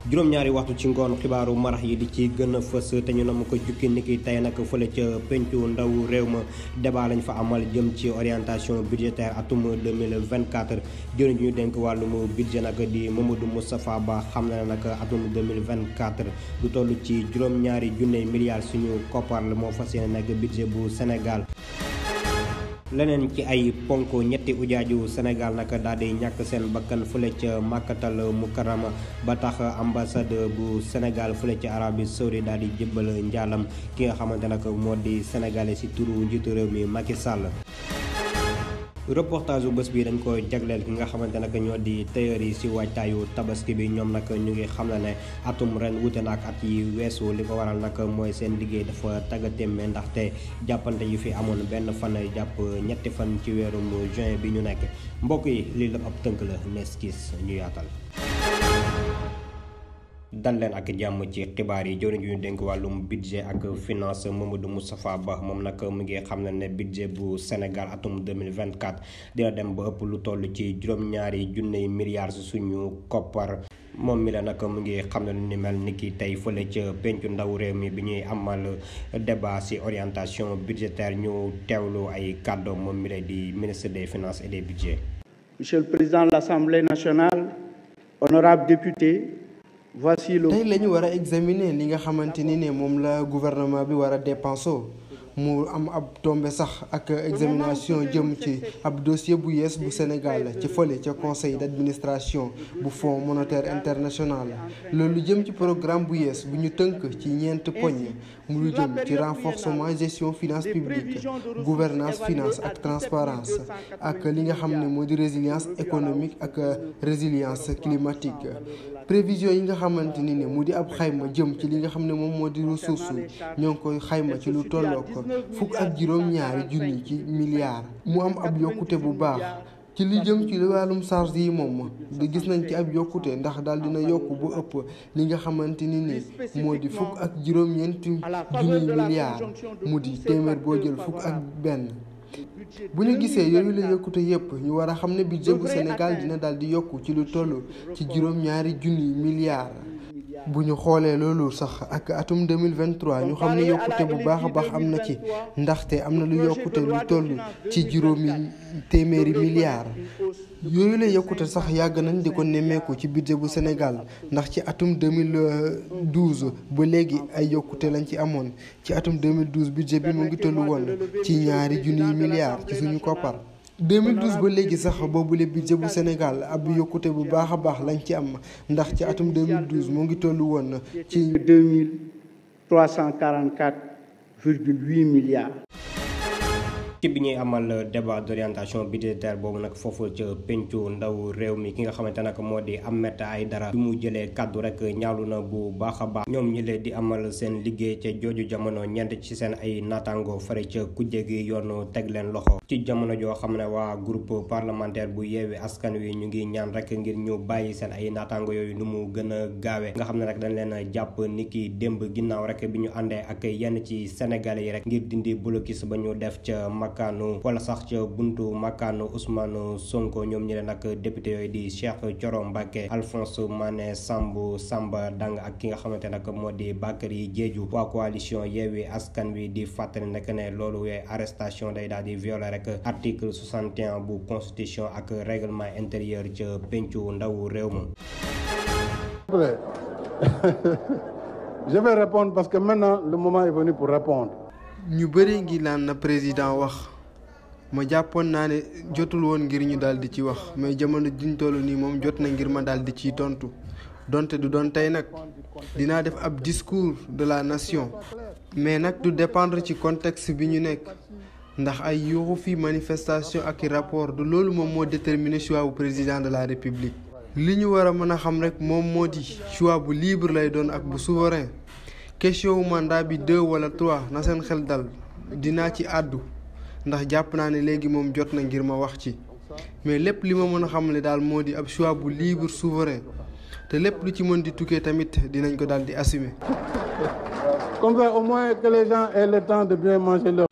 juróom-ñaari waxtu ci ngoon xibaaru marax yi di ci gën a fës te ñu na ma ko jukki niki tey nag fële ca pencu ndaw réew ma débat lañ fa amal jëm ci orientation budgétaire atum 2024 jëriñ ñu dénk wàllum budget nag di Mamadou Moustapha Ba xam na ne nag atum 2024 lu toll ci juróom-ñaari junne milliards suñu koppar la moo fas yéene nag budget bu Sénégal. leneen ci ay ponk ñetti ujaaju Sénégal nag daal di ñàkk seen bakkan fële ca Makkatal Mukarrama ba tax ambassade bu Sénégal fële ca Arabie Saoudite daal di jébbal njaalam ki nga xamante nag moo di sénégalais si turu njiitu réew mi Macky Sall. reportage bu bés bi dañ ko jagleel ki nga xamante nag ñoo di tailleur yi si waajtaayu tabaski bi ñoom nag ñu ngi xam ne atum ren wute na ak at yi weesu li ko waral nag mooy seen liggéey dafa tàggatémbe ndaxte jàppante yi fi amoon benn fan jàpp ñetti fan ci weerum juin bi ñu nekk mbokk yi lii la ab tënk la nees kiis ñu yaatal. dal leen ak jàmm ci xibaar yi jëwriñ ñu dénk wàllum budget ak finance Mamadou Moustapha Ba moom nag mu ngi xam ne budget bu Sénégal atum 2024 dina dem ba ëpp lu toll ci juróom-ñaari junne milliards suñu koppar moom mi la nag mu ngi xam ne lu ni mel ni ki tey fële ca pencu ndaw réew mi bi ñuy amal débat ci orientation budgétaire ñu teewlu ay kàddoom moom mi la di ministre des finances et des budgets. Monsieur le Président de l'Assemblée nationale, honorables députés, tey la ñu war a examiner li nga xamante ni ne moom la gouvernement bi war a dépenser mu am ab tombe sax ak examination jëm ci ab dossier bu yees bu Sénégal ci fële ca conseil d'administration bu fonds monétaire international loolu jëm ci programme bu yees bu ñu tënk ci ñeent poñ mu lu jëm ci renforcement gestion finance publique gouvernance finance ak transparence ak li nga xam ne moo di résilience économique ak résilience climatique prévision yi nga xamante ni ne mu di ab xayma jëm ci li nga xam ne moom moo di ressource ñoo ngi koy xayma ci lu tollook fukk ak juróom-ñaari junni ci milliards mu am ab yokkute bu baax ci li jëm ci wàllum charge yi moom di gis nañ ci ab yokkute ndax daal dina yokk bu ëpp li nga xamante ni ne moo di fukk ak juróom-ñeenti junni milliards mu di téeméer boo jël fukk ak benn bu ñu gisee yooyu la yokkute yépp ñu war a xam ne budget bu Sénégal dina daal di yokku ci lu toll ci juróom-ñaari junni milliards bu ñu xoolee loolu sax ak atum 2023 ñu xam ne yokkute bu baax a baax am na ci ndaxte am na lu yokkute lu toll ci juróomi téeméeri milliards yooyu la yokkute sax yàgg nañ di ko nemmeeku ci budget bu Sénégal ndax ci atum 2012 ba léegi ay yokkute lañ ci amoon ci atum 2012 budget bi mu ngi tollu woon ci ñaari junniy milliards ci suñu koppar 2012 ba léegi sax boobule budget bu Sénégal ab yokkute bu baax a baax lañ ci am ndax ci atum 2012 mu ngi tollu woon ci 2344,8 milliards. ci bi ñuy amal débat d'orientation budgétaire boobu nag foofu ca pencu ndaw réew mi ki nga xamante nag moo di Ahmed Aïdara bi mu jëlee kàddu rek ñaawlu na bu baax a baax ñoom ñi leen di amal seen liggéey ca jooju jamono ñeent ci seen ay naataango fare ca kujje gi yoon teg leen loxo ci jamono joo xam ne waa groupe parlementaire bu yeewi askan wi ñu ngi ñaan rek ngir ñu bàyyi seen ay naataango yooyu nu mu gën a gaawee nga xam ne rek dañ leen jàpp ni ki démb ginnaaw rek bi ñu àndee ak yenn ci sénégalais yi rek ngir dindi blocus ba ñu def ca makkaanu wala sax ca buntu makkaanu Ousmane Sonko ñoom ñi leen nag député yooyu di Cheikh Thioro Mbacké Alphonse Mané Samba Dang ak ki nga xamante nag moo di Bakary Diédhiou waa coalition Yewwi Askan Wi di fàttali nag ne loolu yooyu arrestation day daal di violer rek article 61 bu constitution ak règlement intérieur ca pencu ndaw réew ma. Je vais répondre parce que maintenant le moment est venu pour répondre. ñu bëri ngi naan na président wax ma jàppoon naa ne jotul woon ngir ñu daal di ci wax mais jamono jiñ toll nii moom jot na ngir ma daal di ciy tontu donte du doon tey nag dinaa def ab discours de la nation mais nag du dépendre ci contexte bi ñu nekk ndax ay yuuxu fi manifestation ak i rapport du loolu moom moo déterminer choix bu président de la république li ñu war a mën a xam rek moom moo di choix bu libre lay doon ak bu souverain question wu mandat bi 2 wala 3 na seen xel dal dinaa ci àddu ndax jàpp naa ne léegi moom jot na ngir ma wax ci mais lépp li ma mën a xamle daal moo di ab choix bu libre souverain te lépp lu ci mën di tukkee tamit dinañ ko daal di assumer. Comme ça au moins que les gens aient le temps de bien manger leur.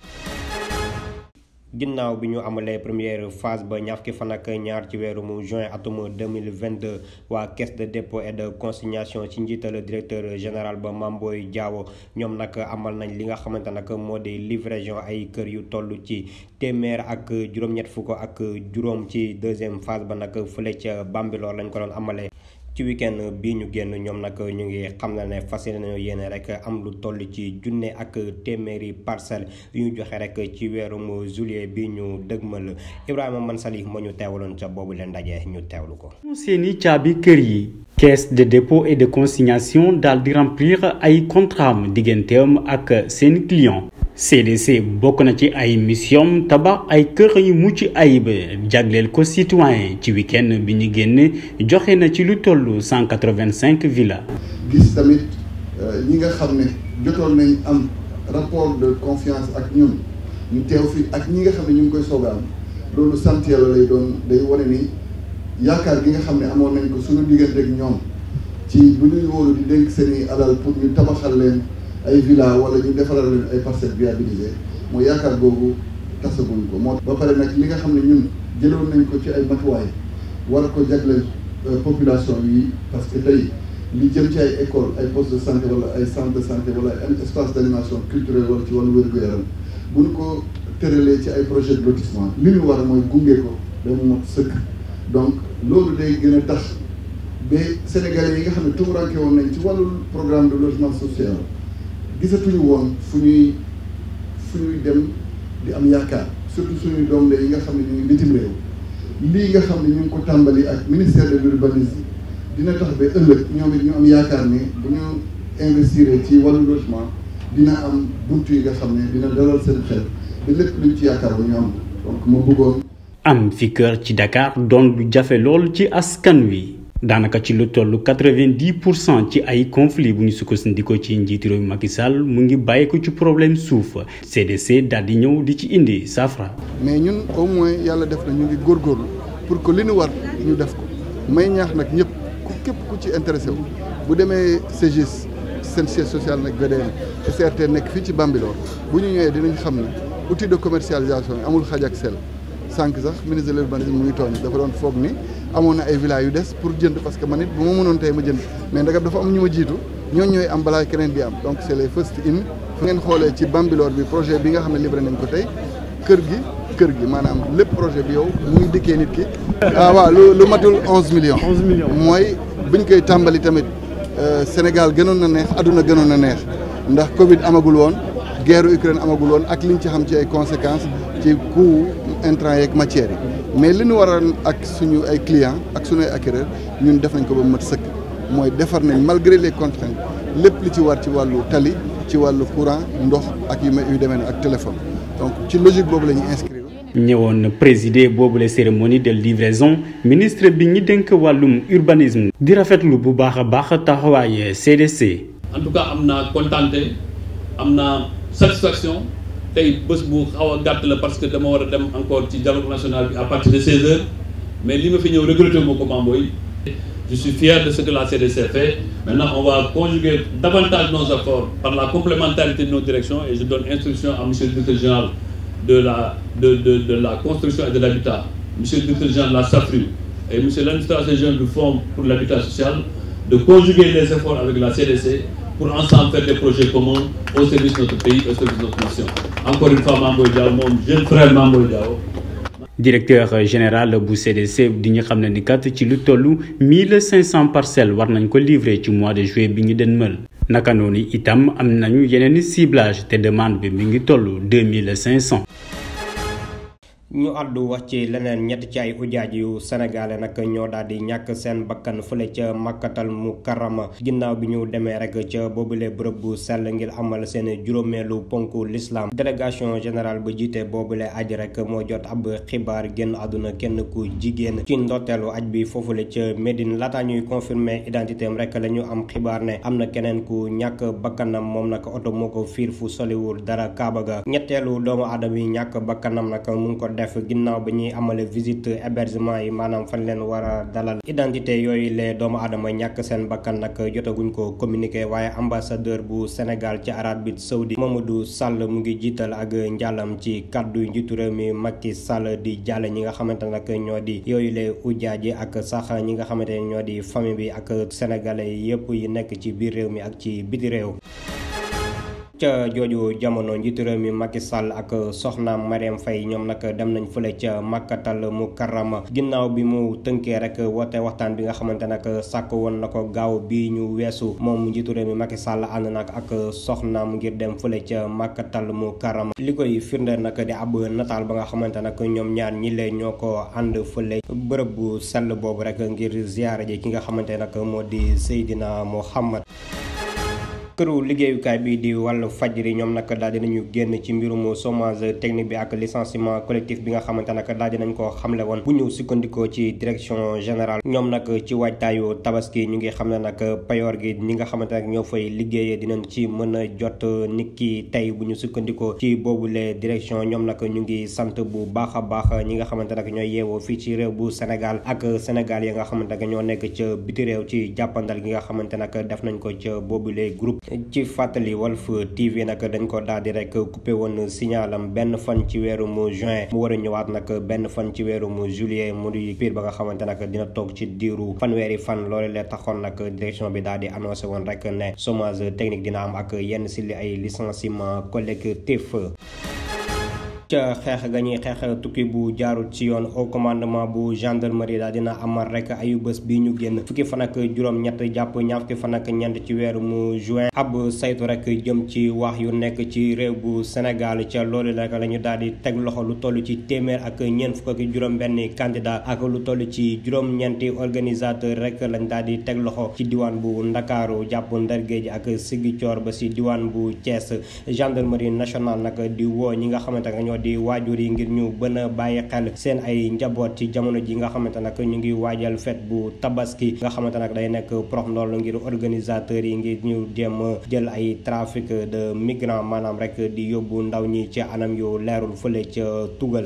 ginnaaw bi ñu amalee première phase ba ñaar fukki fan ak ñaar ci weeru juin atum 2022 waa caisse de dépôt et de consignation ci njiital directeur général ba Mame Boye Diao ñoom nag amal nañ li nga xamante nag moo di livraison ay kër yu toll ci téeméer ak juróom-ñett fukk ak juróom ci deuxième phase ba nag fële ca Bambilor lañ ko doon amalee. ci week-end bii ñu génn ñoom nag ñu ngi xam na ne fas yéene yéene rek am lu toll ci junne ak téeméeri parcelle yu ñu joxe rek ci weerum juillet bi ñu dëgmal Ibrahima Mansali moo ñu teewaloon ca boobu leen ndaje ñu teewlu ko. seeni caabi kër yi caisse de dépôt et de consignation daal di remplir ay contrat digganteem ak seen client CDC bokk na ci ay mission tabax ay kër yu mucc ayib jagleel ko citoyen ci week-end bi ñu génn joxe na ci lu toll 185 villas. gis tamit ñi nga xam ne jotoon nañ am rapport de confiance ak ñun ñu teew fi ak ñi nga xam ne ñu ngi koy soog a am loolu sant Yàlla lay doon day wane ni yaakaar gi nga xam ne amoon nañ ko suñu diggante ak ñoom ci bu ñuy wóolu di dénk seeni alal pour ñu tabaxal leen ay villa wala ñu defaral leen ay parcelles viabilisées mooy yaakaar boobu tasaguñ ko moo ba pare nag li nga xam ne ñun jëloon nañ ko ci ay matuwaay war ko jagleel population yi parce que tey li jëm ci ay école ay poste de santé wala ay centre de santé wala ay espace d'animation culturelle wala ci wàllu wér-gu-yaram bu ñu ko tëralee ci ay projet de lotissement li ñu war mooy gunge ko damu mot sëkk donc loolu day gën a tax ba sénégalais yi nga xam ne tumuranke woon nañ ci wàllu programme de logement social gisatuñu woon fu ñuy dem di am yaakaar surtout suñuy doom yi nga xam ne ñu ngi bitim réew lii nga xam ne ñu ngi ko tàmbali ak ministère de l'urbanisme dina tax ba ëllëg ñoom it ñu am yaakaar ne bu ñu investir ci wàllu logement dina am buntu yi nga xam ne dina dalal seen xel ba lépp luñ ci yaakaar ba ñu am donc ma bëggoon. am fi kër ci Dakar doon lu jafe lool ci askan wi. daanaka ci lu toll 90% ci ay conflit bu ñu sukkandikoo ci njiitu réew Macky Sall mu ngi bàyyi ko ci problème suuf CDC daal di ñëw di ci indi saafara. mais ñun au moins yàlla def na ñu ngi góorgóorlu pour que li ñu war ñu def ko may ñaax nag ñëpp képp ku ci intéressé wu bu demee CGIS seen siège social nag VDN CRT nekk fii ci Bambilor bu ñu ñëwee dinañ xam ne outil de commercialisation yi amul xaj ak sel sànq sax ministre de l'urbanisme mu ngi tooñ dafa doon foog ni amoon na ay villas yu des pour jënd parce que man it bu ma mënoon tey ma jënd mais ndagam dafa am ñu ma jiitu ñooñu ñooy am balaa keneen di am donc c'est les first in fu ngeen xoolee ci Bambilor bi projet bi nga xam ne livré nañ ko tey kër gi maanaam lépp projet bi yow mu ngi dikkee nit ki waaw lu matul 11 millions mooy biñ koy tàmbali tamit Sénégal gënoon na neex adduna gënoon na neex ndax Covid amagul woon guerre Ukraine amagul woon ak liñ ci xam ci ay conséquences ci coût intrants yeeg matières yi mais li ñu waroon ak suñu ay clients ak suñu ay acquéreurs ñun def nañ ko ba mat sëkk mooy defar nañ malgré les contraintes lépp li ci war ci wàllu tali ci wàllu courant ndox ak yu demee ak téléphone donc ci logique boobu la ñuy inscrire. ñëwoon présider boobu la cérémonie de livraison ministre bi ñi dénk wàllum urbanisme di rafetlu bu baax a baax taxawaay CDC. en tout cas am naa contenté am naa satisfaction. tey bés bu xaw a gàtt la parce que dama war a dem encore ci dialogue national bi à partir de 16h mais li ma fi ñëw regretté moo ko Mame Boye. Je suis fier de ce que la CDC fait. Maintenant, on va conjuguer davantage nos efforts par la complémentarité de nos directions et je donne instruction à monsieur le directeur général de la construction et de l'habitat, monsieur le directeur général de la SAFRU et monsieur l'administrateur général du Fonds pour l'habitat social de conjuguer les efforts avec la CDC pour ensemble faire des projets communs au service de notre pays et au service de notre nation. Encore une fois, Mame Boye Diao, mon jeune frère Mame Boye Diao. Directeur général bu CDC di ñu xam ne ni kat ci lu tollu 1500 parcelles war nañ ko livrer ci mois de juillet bi ñu dënmal naka noonu itam am nañu yeneen ciblage te demande bi mi ngi toll 2500. ñu àddu wax ci leneen ñett ci ay ujaaj yu sénégalais nag ñoo daal di ñàkk seen bakkan fële ca Makkatal Mukarrama ginnaaw bi ñu demee rek ca boobule bërëb bu sell ngir amal seen juróomeelu ponku l'islam délégation générale bu jiite boobule aj rek moo jot ab xibaar génn àdduna kenn ku jigéen ci ndorteelu aj bi foofule ca Médine laata ñuy confirmer identité am rek la ñu am xibaar ne am na keneen ku ñàkk bakkanam moom nag oto moo ko fiir fu soliwul dara Kaaba ga ñetteelu doomu aadama yi ñàkk bakkanam nag mu ngi ko def ginnaaw bi ñuy amale visite hébergement yi maanaam fan leen war a dalal identité yooyu les doomu aadama ñàkk seen bakkan nag jotaguñ ko communiqué waaye ambassadeur bu Sénégal ci Arabie Saoudite Mamadou Sall mu ngi jiital ak njàllam ci kàddu njiitu réew mi Macky Sall di jàlle ñi nga xamante nag ñoo di yooyu les ujaaji ak sax ñi nga xamante ne ñoo di famille bi ak sénégalais yépp yi nekk ci biir réew mi ak ci biti réew. ca jooju jamono njiitu réew mi Macky Sall ak soxnaam Marième Faye ñoom nag dem nañ fële ca Makkatal Mukarrama ginnaaw bi mu tënkee rek woote waxtaan bi nga xamante nag sàkk woon na ko gaaw bi ñu weesu moom njiitu réew mi Macky Sall ànd nag ak soxnaam ngir dem fële ca Makkatal Mukarrama li koy firndeel nag di ab nataal ba nga xamante nag ñoom ñaar ñi lee ñoo ko ànd fële bërëb bu sell boobu rek ngir ziyaara ji ki nga xamante nag moo di Seydina Muhammad. këru liggéeyukaay bi di wàllu fajri ñoom nag daal dinañu génn ci mbirum chômage technique bi ak licenciement collectif bi nga xamante nag daal dinañ ko xamle woon bu ñu sukkandikoo ci direction générale ñoom nag ci waajtaayu tabaski ñu ngi xam ne nag payoor gi ñi nga xamante nag ñoo fay liggéeyee dinañ ci mën a jot nit ki tey bu ñu sukkandikoo ci boobule direction ñoom nag ñu ngi sant bu baax a baax ñi nga xamante nag ñooy yeewoo fii ci réew bu Sénégal ak Sénégal yi nga xamante nag ñoo nekk ca biti réew ci jàppandal gi nga xamante nag def nañ ko ca boobule groupe. ci fàttali Walf TV nag dañ ko daal di rek coupé woon signalam benn fan ci weeru mu juin mu war a ñëwaat nag benn fan ci weeru mu juillet mu di piir ba nga xamante nag dina toog ci diiru fanweeri fan loolu lee taxoon nag direction bi daal di annoncé woon rek ne chômage technique dina am ak yenn si li ay licenciement collectif. ca xeex ga ñuy xeex tukki bu jaarul ci yoon au commandement bu gendarmerie daal dina amal rek ayu bés bi ñu génn fukki fan ak juróom-ñett jàpp ñaar fukki fan ak ñeent ci weeru mu juin ab saytu rek jëm ci wax yu nekk ci réew bu Sénégal ca loolu rek la ñu daal di teg loxo lu toll ci téeméer ak ñeent fukk ak juróom-benn candidat ak lu toll ci juróom-ñeenti organisateur rek lañ daal di teg loxo ci diwaan bu Ndakaaru jàpp Ndar Géej ak Ziguinchor ba si diwaan bu Thiès gendarmerie nationale nag di woo ñi nga xamante ne ñoo di waajur yi ngir ñu bën a bàyyi xel seen ay njaboot ci jamono ji nga xamante nag ñu ngi waajal fête bu tabaski nga xamante nag day nekk prox ndool ngir organisateurs yi ngir ñu jéem jël ay trafic de migrants maanaam rek di yóbbu ndaw ñi ci anam yu leerul fële ca tugal.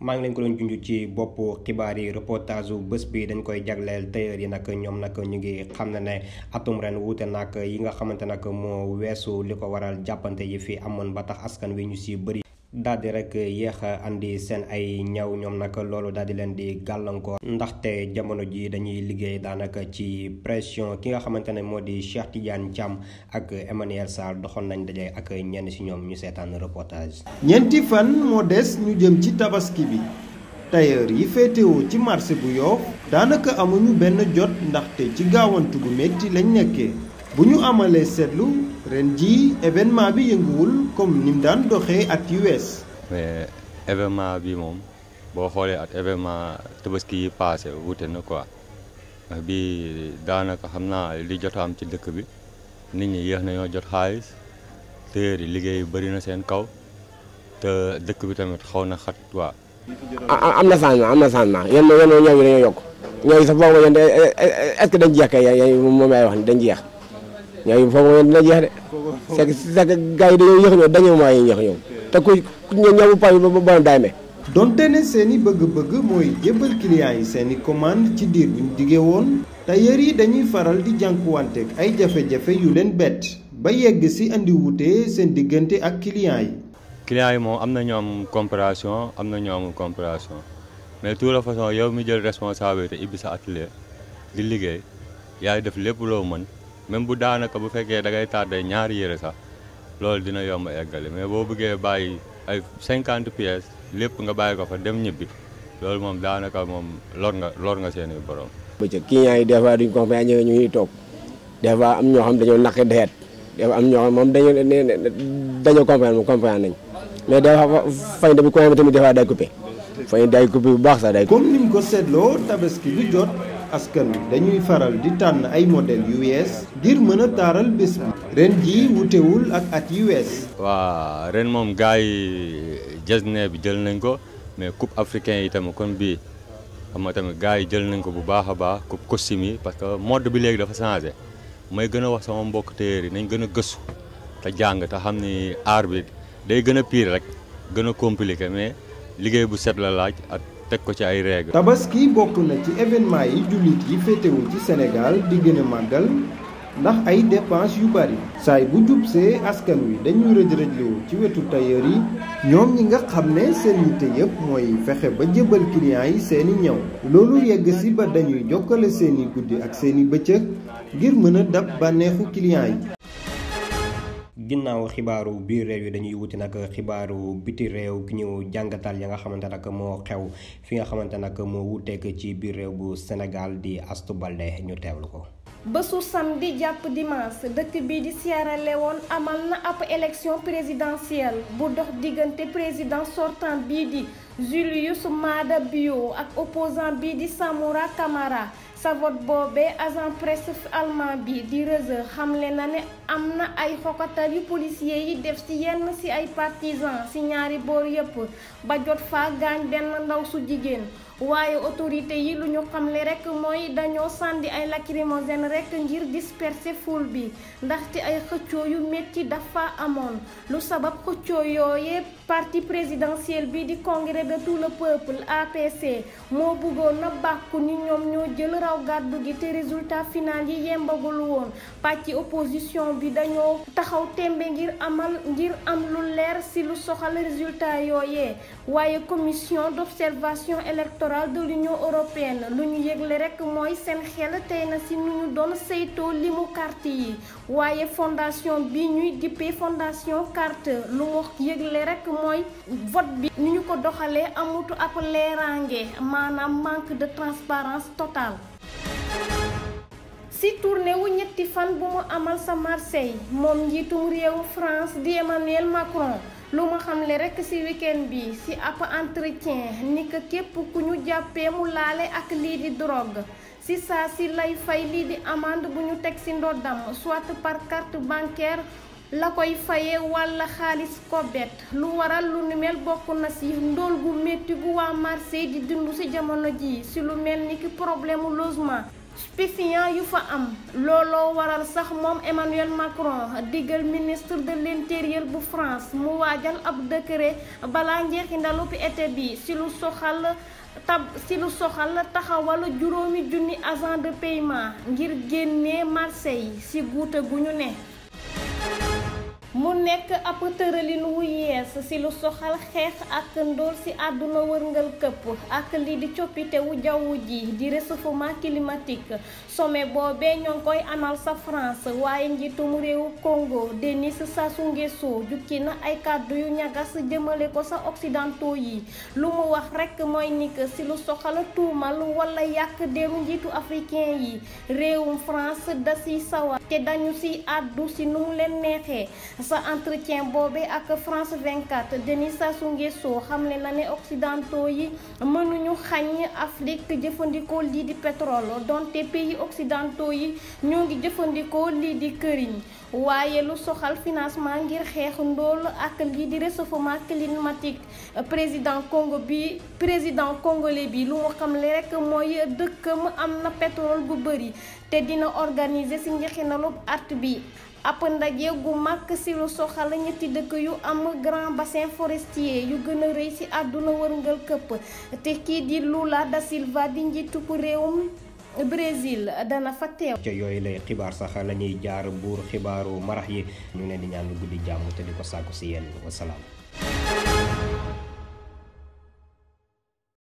maa ngi leen ko doon junj ci bopp xibaar yi reportage bés bi dañ koy jagleel tailleur yi nag ñoom nag ñu ngi xam ne atum ren wuute nag yi nga xamante nag moo weesu li ko waral jàppante yi fi amoon ba tax askan wi ñu si bëri daal di rek yéex a andi seen ay ñaw ñoom nag loolu daal di leen di gàllankoor ndaxte jamono ji dañuy liggéey daanaka ci pression ki nga xamante ne moo di Cheikh Tidiane Thiam ak Emmanuel Sarr doxoon nañ daje ak ñenn si ñoom ñu seetaan reportage. ñeenti fan moo des ñu jëm ci tabaski bi tailleur yi féetewoo ci marché bu Yoff daanaka amuñu benn jot ndaxte ci gaawantu gu métti lañ nekkee bu ñu amalee seetlu ren ji événement bi yënguwul comme ni mu daan doxee at yu wees. mais événement bi moom boo xoolee at événement tabaski yi passé wute na quoi ndax bi daanaka xam naa li jot am ci dëkk bi nit ñi yéex nañoo jot xaalis tailleur yi liggéey bëri na seen kaw te dëkk bi tamit xaw na xat waa. am na changement yéen ñoo yi dañoo yokk ñoo yi sax foog nga yéen est-ce que dañ jeex kay moom laay wax ni dañ jeex. ñooy foofu moom dina jeex de c'est que gars yi dañoo yéex ñëw dañoo maa yi yéex ñëw te ku ñëw bu pay ba bon daay me donte ne seeni bëgg-bëgg mooy jébbal clients yi seeni commande ci diir buñ diggee woon tailleur yi dañuy faral di jànkuwanteeg ay jafe-jafe yu leen bett ba yegg si andi wuute seen diggante ak clients yi. clients yi moom am na ñoo am compréhension am na ñoo amul compréhension mais de toute façon yow mi jël responsabilité ibbi sa atelier di liggéey yaay def lépp loo mën. même bu daanaka bu fekkee da ngay tardé ñaari yére sax loolu dina yomb eggale mais boo bëggee bàyyi ay 50 pièces lépp nga bàyyi ko fa dem ñibbi loolu moom daanaka moom lor nga seeni borom. bëccëg clients yi des fois duñ comprendre ñëwee ñu ngi toog des fois am ñoo xam dañoo naqe deet des fois am ñoo xam moom dañoo comprendre nañ mais des fois fañ bi courant bi tamit des fois day coupé fañ day coupé bu baax sax day. comme ni mu ko seetloo tabaski lu jot. askan wi dañuy faral di tànn ay modèle yu wees ngir mën a taaral bés bi ren jii wutewul ak at yu wees. waa ren moom gars yi jasne bi jël nañ ko mais coupe africain yi tamit kon bii xam nga tamit gars yi jël nañ ko bu baax a baax coupe costume yi parce que mode bi léegi dafa changé may gën a wax sama mbokk téer yi nañ gën a gëstu te jàng te xam ni art bi day gën a pire rek gën a compliqué mais liggéey bu set la laaj ak teg ko ci ay règles. tabaski bokk na ci événement yi jullit yi féetewu ci Sénégal di gën a màggal ndax ay dépenses yu bari saay bu jubsee askan wi dañuy rëj-rëjloo ci wetu tailleur yi ñoom ñi nga xam ne seen yitte yépp mooy fexe ba jëbal clients yi seeni ñëw loolu yegg si ba dañuy jokkale seeni guddi ak seeni bëccëg ngir mën a dab bànneexu clients yi. ginnaaw xibaaru biir réew yi dañuy wuti nag xibaaru biti réew ki ñu jàngatal ya nga xamante nag moo xew fi nga xamante nag moo wuteek ci biir réew bu Sénégal di Astou Baldé ñu teewlu ko. bésu samedi jàpp dimanche dëkk bi di Sierra Leone amal na ab élection présidentielle bu dox diggante président sortant bii di Julius Maada Bio ak opposant bii di Samoura Camara. sa vote boobee agent presse allemand bi di Reuters xamle na ne am na ay xokatal yu policier yi def ci yenn ci ay partisans ci ñaari boor yépp ba jot fa gaañ benn ndaw su jigéen waaye autorité yi lu ñu xamle rek mooy dañoo sànni ay lacrymogène rek ngir disperser foule bi ndaxte ay xëccoo yu metti dafa amoon lu sabab xëccoo yooyee parti présidentiel bi di congrès de tout le peuple APC moo bëggoon na bàkku ni ñoom ñoo jël raw gàddu gi te résultat final yi yembagul woon pàcc opposition bi dañoo taxaw tembe ngir am lu leer ci lu soxal résultat yooyee waaye commission d'observation électorale de l'Union européenne lu ñu yëgle rek mooy seen xel tey na ci nu ñu doon saytoo limu carte yi waaye fondation bi ñuy dippee fondation carte lu mu yëgle rek mooy vote bi ni ñu ko doxalee amutu ab leeraange maanaam manque de transparence totale. ci tournée wu ñetti fan bu mu amal sa Marseille moom njiitum réewu France di Emmanuel Macron lu ma xamle rekk ci week-end bi ci ab entretien ni que képp ku ñu jàppee mu laale ak lii di drogue ci saa si lay fay lii di amende bu ñu teg ci ndoddam soit par carte bancaire la koy fayee walla xaalis kobet lu waral lu ni mel bokk na ci ndóol gu metti gu waa Marseille di dund ci jamono ji ci lu mel ni ki problème logement stupéfiant yu fa am looloo waral sax moom Emmanuel Macron digal ministre de l'intérieur bu France mu waajal ab décret balaa njeexintalu été bi ci lu soxal taxawal juróomi junni agent de paiement ngir génnee Marseille ci guute gu ñu ne. mu nekk ab tëralin wu yees ci lu soxal xeex ak ndóol ci àdduna wërngal këpp ak lii di coppite wu jaww ji di réchauffement climatique sommet boobee ñoo ngi koy amal sa France waaye njiitum réewu Congo Denis Sassou Nguesso jukki na ay kàddu yu ñagas jëmale ko sa occidentaux yi lu mu wax rekk mooy ni que ci lu soxal tuumal walla yàq deru njiitu africain yi réewum France da ci sawar te dañu ci àddu ci nu mu leen neexee. sa entretien boobee ak France 24 Denis Sassou Nguesso xamle na ne occidentaux yi mënuñu xañ Afrique jëfandikoo lii di pétrole donte pays occidentaux yi ñoo ngi jëfandikoo lii di këriñ waaye lu soxal financement ngir xeex ndóol ak lii di réchauffement climatique président congolais bi lu mu xamle rekk mooy dëkkam am na pétrole bu bari te dina organiser ci njeexinalub at bi ab ndaje gu mag ci lu soxal ñetti dëkk yu am grand bassin forestier yu gën a rëy ci àdduna wërngal këpp te kii di Lula da Silva di njiitu réewum Brésil dana fa teew. ca yooyu lay xibaar sax la ñuy jaar buur xibaaru marax yi ñu ne di ñaan guddi jàmm te di ko sàkku ci yéen wasalaam.